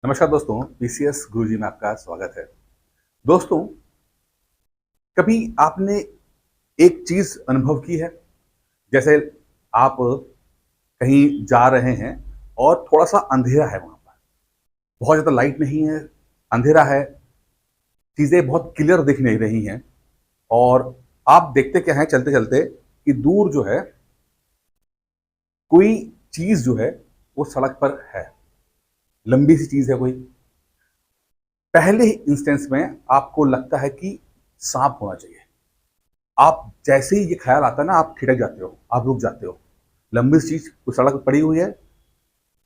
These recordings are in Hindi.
नमस्कार दोस्तों, पीसीएस गुरुजी में आपका स्वागत है। दोस्तों, कभी आपने एक चीज़ अनुभव की है? जैसे आप कहीं जा रहे हैं और थोड़ा-सा अंधेरा है वहाँ पर, बहुत ज़्यादा लाइट नहीं है, अंधेरा है, चीज़ें बहुत क्लियर दिख नहीं रही हैं और आप देखते क्या हैं चलते-चलते कि दूर जो है, कोई चीज़ जो है, वो सड़क पर है, लंबी-सी चीज़ है कोई। पहले ही इंस्टेंस में आपको लगता है कि साँप होना चाहिए। आप जैसे ही ये ख़्याल आता है ना, आप ठिठक जाते हो, आप रुक जाते हो। लंबी सी चीज़ कोई सड़क पे पड़ी हुई है,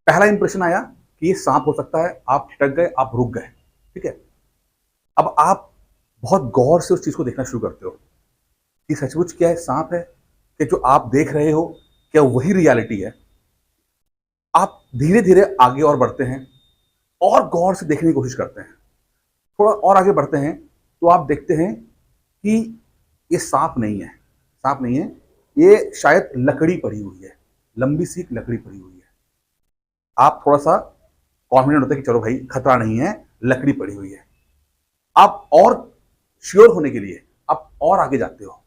पहला इंप्रेशन आया कि ये साँप हो सकता है, आप ठिठक गए, आप रुक गए, ठीक है? अब आप बहुत गौर से उस चीज़ को देखना शुरू करते हो कि सचमुच क्या ये साँप है? कि जो आप देख रहे हो, क्या वही रियलिटी है? आप धीरे-धीरे आगे और बढ़ते हैं और गौर से देखने की कोशिश करते हैं। थोड़ा और आगे बढ़ते हैं, तो आप देखते हैं कि ये साँप नहीं है, साँप नहीं है, ये शायद लकड़ी पड़ी हुई है, लंबी-सी एक लकड़ी पड़ी हुई है। आप थोड़ा-सा कॉन्फिडेंट होते हैं कि चलो भाई खतरा नहीं है, लकड़ी पड़ी हुई है। आप और श्योर होने के लिए आप और आगे जाते हो,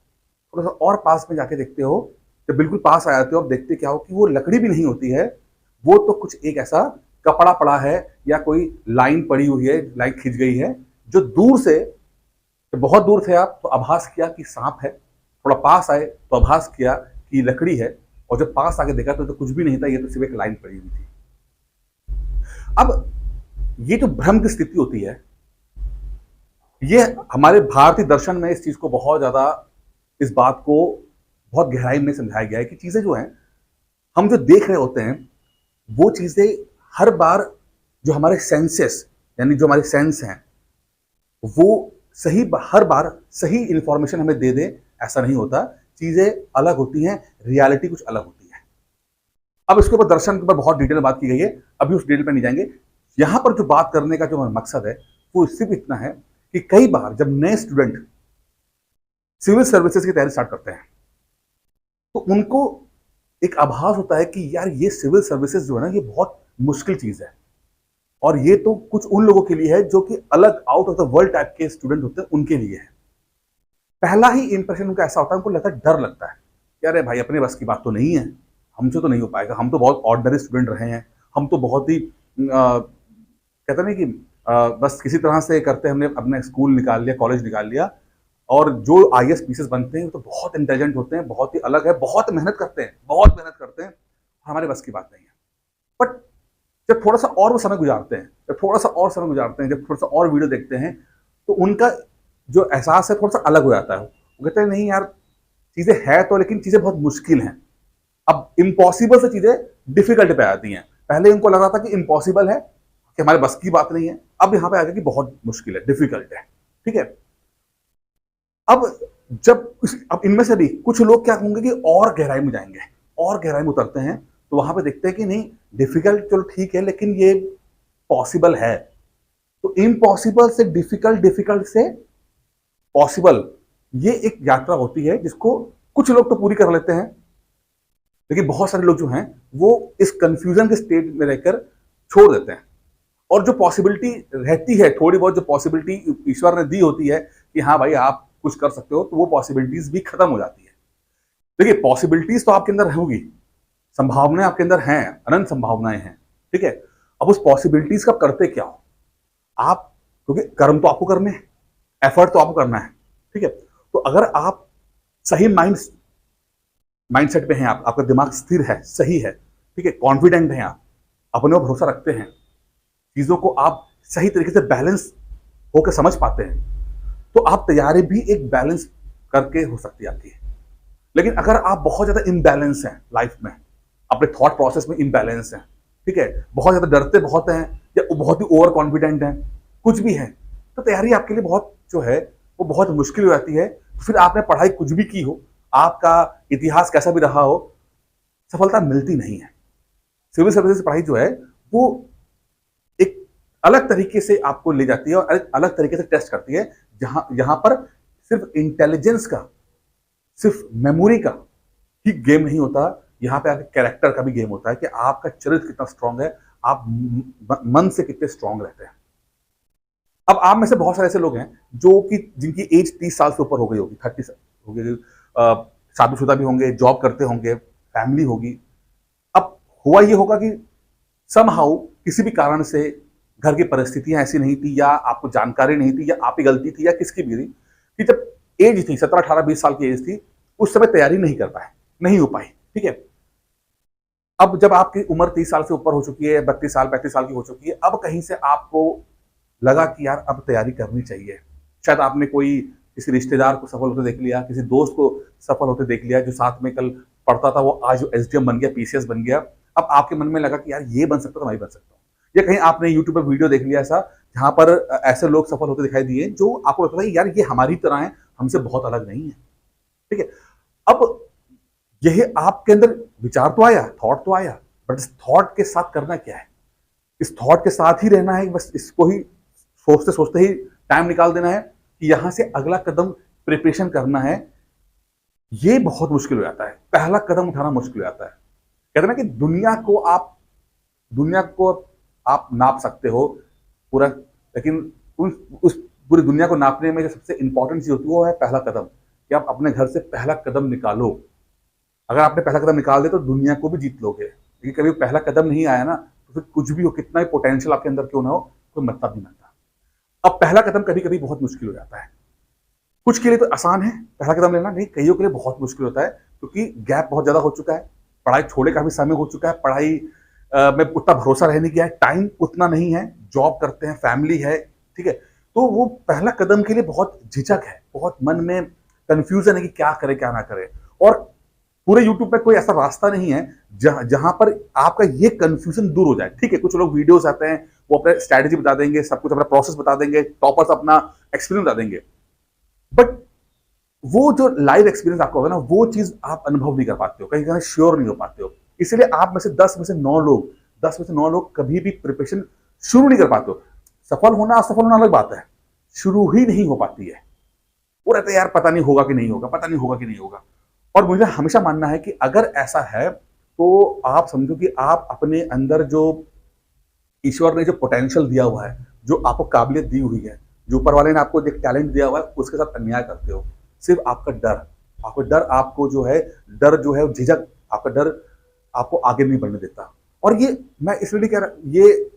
थोड़ा-सा और पास में जाके देखते हो, जब बिल्कुल पास आ जाते हो, आप देखते क्या हो कि वो लकड़ी भी नहीं होती है, वो तो कुछ एक ऐसा कपड़ा पड़ा है या कोई लाइन पड़ी हुई है, लाइन खिंच गई है, जो दूर से जब बहुत दूर थे आप तो आभास किया कि सांप है, थोड़ा पास आए तो आभास किया कि लकड़ी है और जब पास आके देखा तो कुछ भी नहीं था, ये तो सिर्फ एक लाइन पड़ी हुई थी। अब ये जो भ्रम की स्थिति होती है, ये हमारे भारतीय दर्शन में इस चीज को बहुत ज्यादा, इस बात को बहुत गहराई में समझाया गया है कि चीजें जो हैं, हम जो देख रहे होते हैं, वो चीजें हर बार जो हमारे सेंसेस यानी जो हमारे सेंस हैं, वो सही हर बार सही इंफॉर्मेशन हमें दे दे, ऐसा नहीं होता। चीजें अलग होती हैं, रियलिटी कुछ अलग होती है। अब इसके ऊपर दर्शन के ऊपर बहुत डिटेल में बात की गई है, अभी उस डिटेल पे नहीं जाएंगे। यहां पर जो बात करने का जो मकसद है, वो सिर्फ इतना है कि कई बार जब नए स्टूडेंट सिविल सर्विसेज की तैयारी स्टार्ट करते हैं, तो उनको एक आभास होता है कि यार ये सिविल सर्विसेज जो है ना, ये बहुत मुश्किल चीज है और ये तो कुछ उन लोगों के लिए है जो कि अलग out of the world type के स्टूडेंट होते हैं, उनके लिए है। पहला ही इंप्रेशन उनका ऐसा होता है, उनको लगता है, डर लगता है कि अरे भाई अपने बस की बात तो नहीं है, हमसे तो नहीं हो पाएगा, हम तो बहुत ऑर्डिनरी स्टूडेंट रहे हैं, हम तो बहुत ही कहते नहीं कि बस किसी तरह से करते हमने अपने स्कूल निकाल लिया, कॉलेज निकाल लिया। और जो आईएएस पीसीएस बनते हैं वो तो बहुत इंटेलिजेंट होते हैं, बहुत ही अलग है, बहुत मेहनत करते हैं, बहुत मेहनत करते हैं, हमारे बस की बात नहीं है। बट जब थोड़ा सा और वो समय गुजारते हैं, जब थोड़ा सा और समय गुजारते हैं, जब थोड़ा सा और वीडियो देखते हैं, तो उनका जो एहसास है थोड़ा सा अलग हो जाता है। वो कहते हैं नहीं यार, चीजें है तो, लेकिन चीजें बहुत मुश्किल हैं। अब इम्पॉसिबल से चीजें डिफिकल्ट पे आती हैं। पहले उनको लग रहा था कि इम्पॉसिबल है, कि हमारे बस की बात नहीं है, अब यहाँ पे आ गया कि बहुत मुश्किल है, डिफिकल्ट है। ठीक है। अब अब इनमें से भी कुछ लोग क्या होंगे कि और गहराई में जाएंगे, और गहराई में उतरते हैं, तो वहां पे देखते हैं कि नहीं, डिफिकल्ट चलो ठीक है, लेकिन ये पॉसिबल है। तो इम्पॉसिबल से डिफिकल्ट, डिफिकल्ट से पॉसिबल, ये एक यात्रा होती है जिसको कुछ लोग तो पूरी कर लेते हैं, लेकिन बहुत सारे लोग जो हैं वो इस कंफ्यूजन के स्टेट में रहकर छोड़ देते हैं। और जो पॉसिबिलिटी रहती है, थोड़ी बहुत जो पॉसिबिलिटी ईश्वर ने दी होती है कि हाँ भाई आप कुछ कर सकते हो, तो वो पॉसिबिलिटीज भी खत्म हो जाती है। देखिए, पॉसिबिलिटीज तो आपके अंदर होगी, संभावनाएं आपके अंदर हैं, अनंत संभावनाएं हैं। ठीक है। अब उस पॉसिबिलिटीज का करते क्या हो आप, क्योंकि कर्म तो आपको करने हैं, एफर्ट तो आपको करना है। ठीक है। तो अगर आप सही माइंडसेट पे हैं, आपका दिमाग स्थिर है, सही है, ठीक है, कॉन्फिडेंट हैं, आप अपने ऊपर भरोसा रखते हैं, चीजों को आप सही तरीके से बैलेंस होकर समझ पाते हैं, तो आप तैयारी भी एक बैलेंस करके हो सकती है आपकी। लेकिन अगर आप बहुत ज्यादा इम्बैलेंस हैं लाइफ में, अपने थॉट प्रोसेस में इम्बैलेंस हैं, ठीक है, बहुत ज्यादा डरते बहुत हैं या बहुत ही ओवर कॉन्फिडेंट हैं, कुछ भी है, तो तैयारी आपके लिए बहुत जो है वो बहुत मुश्किल हो जाती है। फिर आपने पढ़ाई कुछ भी की हो, आपका इतिहास कैसा भी रहा हो, सफलता मिलती नहीं है। सिविल सर्विसेज पढ़ाई जो है वो एक अलग तरीके से आपको ले जाती है और अलग तरीके से टेस्ट करती है, जहां यहां पर सिर्फ इंटेलिजेंस का, सिर्फ मेमोरी का ही गेम नहीं होता, यहाँ पे आपके कैरेक्टर का भी गेम होता है कि आपका चरित्र कितना स्ट्रांग है, आप मन से कितने स्ट्रांग रहते हैं। अब आप में से बहुत सारे ऐसे लोग हैं जो कि जिनकी एज 30 साल से ऊपर हो गई होगी, 30 हो गई, शादीशुदा भी होंगे, जॉब करते होंगे, फैमिली होगी। अब हुआ ये होगा कि समहाउ किसी भी कारण से घर की परिस्थितियां ऐसी नहीं थी, या आपको जानकारी नहीं थी, या आपकी गलती थी, या किसकी भी थी, कि जब एज थी 17, 18, 20 साल की एज थी, उस समय तैयारी नहीं कर पाए, नहीं हो पाई। ठीक है, अब जब आपकी उम्र 30 साल से ऊपर हो चुकी है, 32 साल 35 साल की हो चुकी है, अब कहीं से आपको लगा कि यार अब तैयारी करनी चाहिए। शायद आपने कोई किसी रिश्तेदार को सफल होते देख लिया, किसी दोस्त को सफल होते देख लिया, जो साथ में कल पढ़ता था वो आज एसडीएम बन गया, पीसीएस बन गया। अब आपके मन में लगा कि यार ये बन सकता तो मैं भी बन सकता हूँ। या कहीं आपने यूट्यूब पर वीडियो देख लिया ऐसा, जहां पर ऐसे लोग सफल होते दिखाई दिए जो आपको लगता है यार ये हमारी तरह है, हमसे बहुत अलग नहीं है। ठीक है, अब यही आपके अंदर विचार तो आया, थॉट तो आया, बट इस थॉट के साथ करना क्या है? इस थॉट के साथ ही रहना है, बस इसको ही सोचते सोचते ही टाइम निकाल देना है कि यहां से अगला कदम प्रिपरेशन करना है। ये बहुत मुश्किल हो जाता है, पहला कदम उठाना मुश्किल हो जाता है। कहते हैं ना कि दुनिया को आप नाप सकते हो पूरा, लेकिन उस पूरी दुनिया को नापने में जो सबसे इंपॉर्टेंट चीज होती है वो है पहला कदम, कि आप अपने घर से पहला कदम निकालो। अगर आपने पहला कदम निकाल दिया तो दुनिया को भी जीत लोगे, लेकिन कभी पहला कदम नहीं आया ना, तो फिर कुछ भी हो, कितना भी पोटेंशियल आपके अंदर क्यों ना हो, कोई मतलब नहीं बनता। अब पहला कदम कभी कभी बहुत मुश्किल हो जाता है। कुछ के लिए तो आसान है पहला कदम लेना, नहीं कईयों के लिए बहुत मुश्किल होता है, क्योंकि गैप बहुत ज्यादा हो चुका है, पढ़ाई छोड़े काफी समय हो चुका है, पढ़ाई में उतना भरोसा रह नहीं गया है, टाइम उतना नहीं है, जॉब करते हैं, फैमिली है। ठीक है, तो वो पहला कदम के लिए बहुत झिझक है, बहुत मन में कंफ्यूजन है कि क्या करे क्या ना करे। और पूरे यूट्यूब पे कोई ऐसा रास्ता नहीं है जहां पर आपका ये कंफ्यूजन दूर हो जाए। ठीक है, कुछ लोग वीडियोस आते हैं, वो अपने स्ट्रैटेजी बता देंगे, सब कुछ अपना प्रोसेस बता देंगे, टॉपर्स अपना एक्सपीरियंस बता देंगे, बट वो जो लाइव एक्सपीरियंस आपका होगा ना, वो चीज आप अनुभव नहीं कर पाते हो, कहीं कहीं श्योर नहीं हो पाते हो। इसलिए आप में से 10 में से 9 लोग कभी भी प्रिपरेशन शुरू नहीं कर पाते हो। सफल होना असफल होना अलग बात है, शुरू ही नहीं हो पाती है। वो रहता है यार पता नहीं होगा कि नहीं होगा, पता नहीं होगा कि नहीं होगा। और मुझे हमेशा मानना है कि अगर ऐसा है तो आप समझो कि आप अपने अंदर जो ईश्वर ने जो पोटेंशियल दिया हुआ है, जो आपको काबिलियत दी हुई है, जो ऊपर वाले ने आपको एक टैलेंट दिया हुआ है, उसके साथ अन्याय करते हो। सिर्फ आपको जो है डर जो है झिझक, आपका डर आपको आगे नहीं बढ़ने देता। और ये मैं इसलिए नहीं कह रहा, ये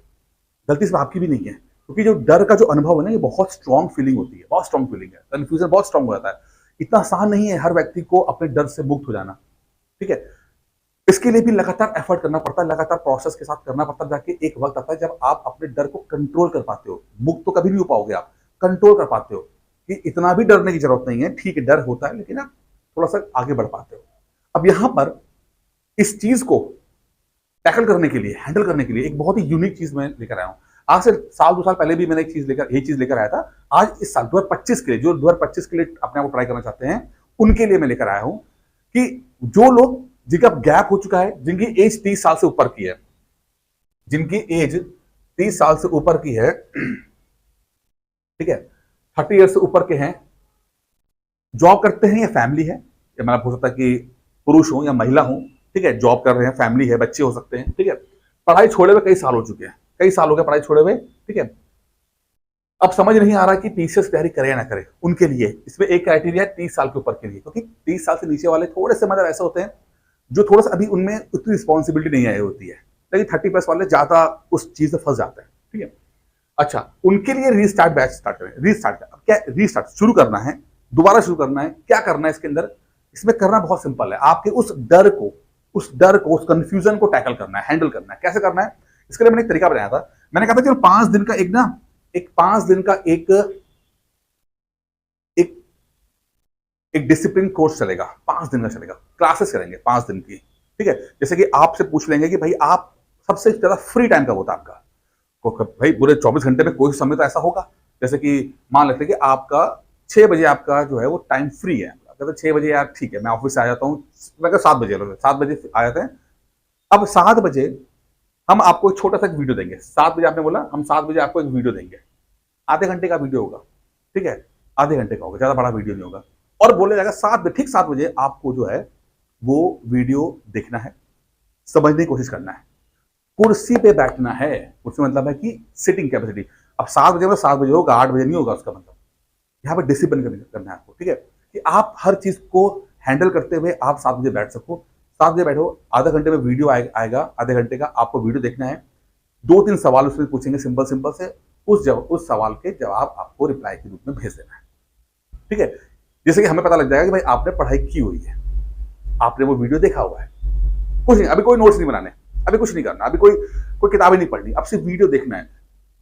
गलती सिर्फ आपकी भी नहीं है, क्योंकि जो डर का जो अनुभव है ना, ये बहुत स्ट्रांग फीलिंग होती है, बहुत स्ट्रांग फीलिंग है, कंफ्यूजन बहुत स्ट्रांग हो जाता है। इतना आसान नहीं है हर व्यक्ति को अपने डर से मुक्त हो जाना। ठीक है, इसके लिए भी लगातार एफर्ट करना पड़ता है, लगातार प्रोसेस के साथ करना पड़ता है, जाके एक वक्त आता है जब आप अपने डर को कंट्रोल कर पाते हो। मुक्त तो कभी नहीं हो पाओगे, आप कंट्रोल कर पाते हो कि इतना भी डरने की जरूरत नहीं है। ठीक है, डर होता है, लेकिन आप थोड़ा सा आगे बढ़ पाते हो। अब यहां पर इस चीज को टैकल करने के लिए, हैंडल करने के लिए एक बहुत ही यूनिक चीज मैं लेकर आया हूं। आज से साल 2 साल पहले भी मैंने ये चीज लेकर आया था। आज इस साल 2025 के लिए, जो 2025 के लिए अपने आप को ट्राई करना चाहते हैं, उनके लिए मैं लेकर आया हूं कि जो लोग जिनका गैप हो चुका है, जिनकी एज 30 साल से ऊपर की है, जिनकी एज 30 साल से ऊपर की है, ठीक है, 30 ईयर से ऊपर के हैं, जॉब करते हैं या फैमिली है, या मतलब हो सकता है कि पुरुष हो या महिला हो, ठीक है, जॉब कर रहे हैं, फैमिली है, बच्चे हो सकते हैं, ठीक है, पढ़ाई छोड़े हुए कई साल हो चुके हैं, कई साल हो गए पढ़ाई छोड़े हुए, ठीक है, अब समझ नहीं आ रहा कि पीसीएस तैयारी करे या ना करे। उनके लिए इसमें एक क्राइटेरिया है 30 साल के ऊपर के लिए, क्योंकि 30 साल से नीचे वाले थोड़े से मतलब ऐसे होते हैं जो थोड़ा सा अभी उनमें उतनी रिस्पॉन्सिबिलिटी नहीं आई होती है, लेकिन 30+ वाले ज्यादा उस चीज से फंस जाते हैं। ठीक है, अच्छा, उनके लिए रीस्टार्ट बैच स्टार्ट करें। रीस्टार्ट क्या, रीस्टार्ट शुरू करना है, दोबारा शुरू करना है। क्या करना है इसके अंदर? इसमें करना बहुत सिंपल है, आपके उस डर को उस कंफ्यूजन को टैकल करना है, हैंडल करना है। कैसे करना है? इसके लिए मैंने एक तरीका बनाया था। मैंने कहा था कि 5 दिन का एक 5 दिन का एक डिसिप्लिन कोर्स चलेगा, 5 दिन का चलेगा, क्लासेस करेंगे 5 दिन की। ठीक है, जैसे कि आपसे पूछ लेंगे कि भाई आप सबसे ज्यादा फ्री टाइम कब होता है आपका, भाई पूरे 24 घंटे में कोई समय तो ऐसा होगा, जैसे कि मान लेते हैं कि आपका 6 बजे आपका जो है वो टाइम फ्री है, कहते 6 बजे यार ठीक है मैं ऑफिस से आ जाता हूँ, मैं 7 बजे आ जाते हैं। अब 7 बजे हम आपको एक छोटा सा वीडियो देंगे। 7 बजे आपने बोला, हम 7 बजे आपको एक वीडियो देंगे, आधे घंटे का वीडियो होगा, ठीक है, आधे घंटे का होगा, ज्यादा बड़ा वीडियो नहीं होगा। और बोला जाएगा 7 बजे, ठीक 7 बजे आपको जो है वो वीडियो देखना है, समझने की कोशिश करना है। कुर्सी पे बैठना है। कुर्सी मतलब है कि सिटिंग कैपेसिटी। अब 7 बजे में 7 बजे होगा, 8 बजे नहीं होगा उसका मतलब। यहाँ पे डिसिप्लिन करना है आपको, ठीक है, कि आप हर चीज को हैंडल करते हुए आप 7 बजे बैठ सको। 7 बजे बैठो, आधा घंटे में वीडियो आएगा, आधे घंटे का आपको वीडियो देखना है। 2-3 सवाल उसमें पूछेंगे सिंपल सिंपल से, उस सवाल के जवाब आपको रिप्लाई के रूप में भेज देना है, ठीक है। जैसे कि हमें पता लग जाएगा कि भाई आपने पढ़ाई की हुई है, आपने वो वीडियो देखा हुआ है। कुछ नहीं, अभी कोई नोट्स नहीं बनाने, अभी कुछ नहीं करना, अभी कोई किताबें नहीं पढ़नी, अब सिर्फ वीडियो देखना है।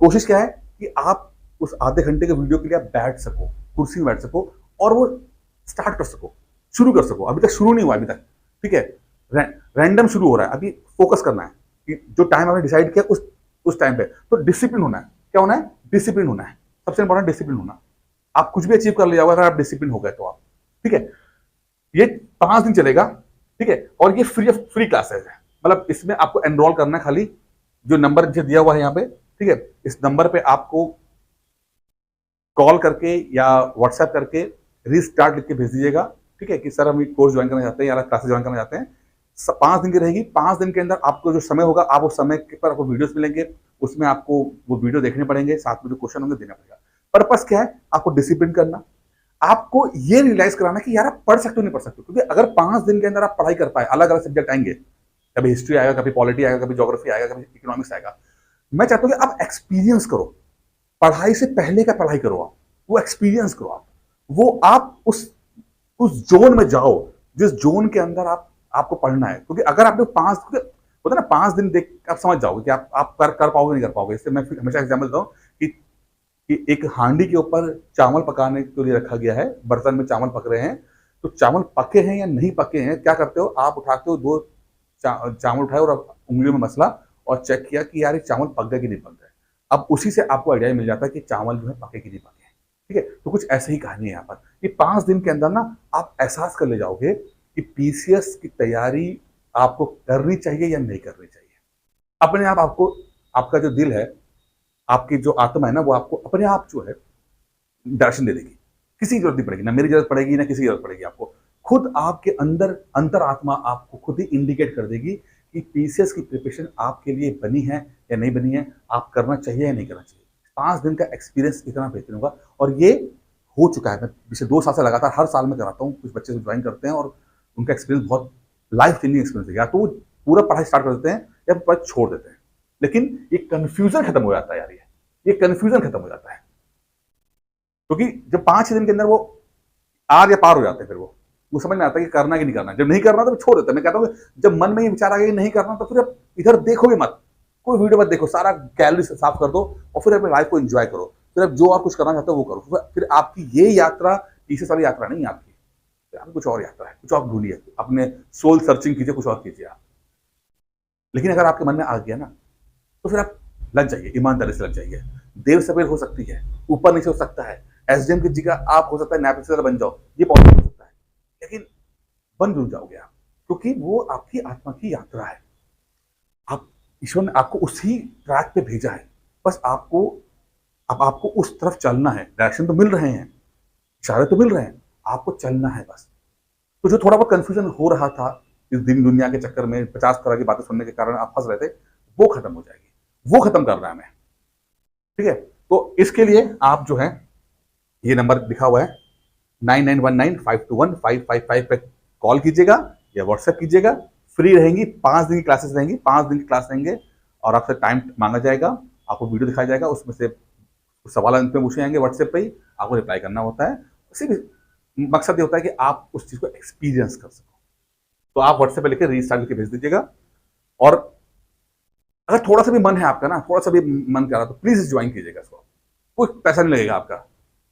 कोशिश क्या है कि आप उस आधे घंटे के वीडियो के लिए आप बैठ सको, कुर्सी में बैठ सको और वो स्टार्ट कर सको, शुरू कर सको। अभी तक शुरू नहीं हुआ, अभी तक, ठीक है, रैंडम शुरू हो रहा है। अभी फोकस करना है कि जो टाइम आपने डिसाइड किया उस टाइम पे तो डिसिप्लिन होना है। क्या होना है? डिसिप्लिन होना है। सबसे इंपॉर्टेंट डिसिप्लिन होना। आप कुछ भी अचीव कर ले जाओगे अगर आप डिसिप्लिन हो गए तो आप, ठीक है। ये 5 दिन चलेगा, ठीक है, और ये फ्री क्लासेस है। मतलब इसमें आपको एनरोल करना है, खाली जो नंबर जो दिया हुआ है यहाँ पे, ठीक है, इस नंबर पे आपको कॉल करके या व्हाट्सएप करके रीस्टार्ट लिख के भेज दीजिएगा, ठीक है, कि सर हम कोर्स ज्वाइन करना चाहते हैं या क्लासेस ज्वाइन करना चाहते हैं। 5 दिन की रहेगी। 5 दिन के अंदर आपको जो समय होगा, आप उस समय पर आपको वीडियोस मिलेंगे, उसमें आपको वो वीडियो देखने पड़ेंगे, साथ में जो क्वेश्चन होंगे देना पड़ेगा। पर्पस क्या है? आपको डिसिप्लिन करना, आपको ये रियलाइज कराना कि यार आप पढ़ सकते हो नहीं पढ़ सकते हो। क्योंकि अगर 5 दिन के अंदर आप पढ़ाई कर पाए, अलग अलग सब्जेक्ट आएंगे, कभी हिस्ट्री आएगा, कभी पॉलिटी आएगा, कभी ज्योग्राफी आएगा, कभी इकोनॉमिक्स आएगा। मैं चाहता हूँ कि आप एक्सपीरियंस करो, पढ़ाई से पहले का पढ़ाई करो, आप वो एक्सपीरियंस करो, आप उस जोन में जाओ जिस जोन के अंदर आपको पढ़ना है। क्योंकि अगर आपने 5 होता है ना, 5 दिन देख आप समझ जाओगे कि आप कर पाओगे नहीं कर पाओगे। इससे मैं हमेशा एग्जाम्पल देता हूँ कि एक हांडी के ऊपर चावल पकाने के लिए रखा गया है, बर्तन में चावल पक रहे हैं, तो चावल पके हैं या नहीं पके हैं, क्या करते हो आप? उठाते हो 2 चावल उठाए और उंगलियों में मसला और चेक किया कि यार ये चावल पक गए कि नहीं पक गए। अब उसी से आपको आइडिया मिल जाता है कि चावल जो है पके कि नहीं पके, ठीक है। तो कुछ ऐसे ही कहानी है यहाँ पर कि 5 दिन के अंदर ना आप एहसास कर ले जाओगे कि पीसीएस की तैयारी आपको करनी चाहिए या नहीं करनी चाहिए। अपने आप आपको, आपका जो दिल है, आपकी जो आत्मा है ना, वो आपको अपने आप जो है दर्शन दे देगी। किसी की जरूरत नहीं पड़ेगी, ना मेरी जरूरत पड़ेगी ना किसी की जरूरत पड़ेगी। आपको खुद आपके अंदर अंतरात्मा आपको खुद ही इंडिकेट कर देगी कि पीसीएस की प्रिपरेशन आपके लिए बनी है या नहीं बनी है, आप करना चाहिए या नहीं करना चाहिए। 5 दिन का एक्सपीरियंस इतना बेहतरीन होगा और ये हो चुका है। मैं पिछले 2 साल से लगातार हर साल में कराता हूँ। कुछ बच्चे ज्वाइन करते हैं और उनका एक्सपीरियंस बहुत लाइफ चेंजिंग एक्सपीरियंस है। या तो वो पूरा पढ़ाई स्टार्ट कर देते हैं या पढ़ाई छोड़ देते हैं, लेकिन ये कन्फ्यूजन खत्म हो जाता है यार। ये कन्फ्यूजन खत्म हो जाता है क्योंकि जब 5-6 दिन के अंदर वो आर या पार हो जाते हैं, फिर वो समझ में आता है कि करना कि नहीं करना। जब नहीं करना तो छोड़ देते हैं। मैं कहता हूँ जब मन में ये विचार आ गया कि नहीं करना, तो फिर आप इधर देखोगे मत, कोई वीडियो मत देखो, सारा गैलरी साफ कर दो और फिर अपनी लाइफ को एंजॉय करो। फिर आप जो आप कुछ करना चाहते हो वो करो। फिर आपकी ये यात्रा पीछे वाली यात्रा नहीं, आपकी कुछ और यात्रा है। कुछ और ढूंढिए, अपने सोल सर्चिंग कीजिए, कुछ और कीजिए आप। लेकिन अगर आपके मन में आ गया ना, तो फिर आप लग जाइए, ईमानदारी से लग जाइए। देर सवेर हो सकती है, ऊपर नीचे हो सकता है, एसडीएम की जगह आप हो सकता है नैब ऑफिसर बन जाओ, ये पॉसिबल हो सकता है, लेकिन बन जरूर जाओगे आप, क्योंकि वो आपकी आत्मा की यात्रा है। आप, ईश्वर ने आपको उसी ट्रैक पे भेजा है। बस आपको उस तरफ चलना है। डायरेक्शन तो मिल रहे हैं, इशारे तो मिल रहे हैं, आपको चलना है बस। तो जो थोड़ा बहुत कंफ्यूजन हो रहा था इस दिन दुनिया के चक्कर में, 50 तरह की बातें सुनने के कारण आप फंस रहे थे, वो खत्म हो जाएगी। वो खत्म करना है हमें, ठीक है। तो इसके लिए आप जो है, ये नंबर लिखा हुआ है 9919521555 पे कॉल कीजिएगा या व्हाट्सएप कीजिएगा। फ्री रहेंगी, 5 दिन की क्लासेस रहेंगी, 5 दिन की क्लास रहेंगे और आपसे टाइम मांगा जाएगा, आपको वीडियो दिखाया जाएगा, उसमें से सवाल अंत में पूछे जाएंगे व्हाट्सएप पे ही, आपको रिप्लाई करना होता है। सिर्फ मकसद ये होता है कि आप उस चीज को एक्सपीरियंस कर सको। तो आप व्हाट्सएप पे लेकर रीस्टार्ट करके भेज दीजिएगा। और अगर थोड़ा सा भी मन है आपका ना, थोड़ा सा भी मन कर रहा तो प्लीज ज्वाइन कीजिएगा इसको। कोई पैसा नहीं लगेगा आपका,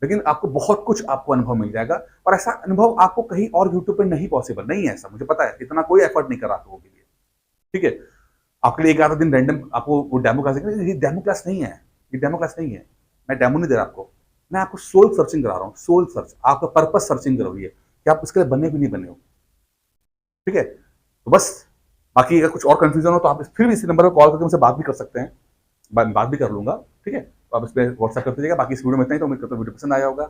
लेकिन आपको बहुत कुछ आपको अनुभव मिल जाएगा। और ऐसा अनुभव आपको कहीं और यूट्यूब पे नहीं पॉसिबल नहीं है, ऐसा मुझे पता है। इतना कोई एफर्ट नहीं कर रहा आप लोगों के लिए, ठीक है। आपके लिए एक आधा दिन रैंडम आपको वो डेमो क्लास, ये डेमो क्लास नहीं है, ये डेमो क्लास नहीं है। मैं डेमो नहीं दे रहा आपको, मैं आपको सोल सर्चिंग करा रहा हूँ। सोल सर्च, आपका पर्पस सर्चिंग करो ये कि आप इसके लिए बने भी नहीं बने हो, ठीक है। तो बस, बाकी अगर कुछ और कंफ्यूजन हो तो आप फिर भी इसी नंबर पर कॉल करके मुझसे बात भी कर सकते हैं, बात भी कर लूंगा, ठीक है। तो आप इस पर व्हाट्सएप कर दीजिएगा। बाकी इस वीडियो में इतना ही। तो उम्मीद करता हूं वीडियो पसंद आया होगा।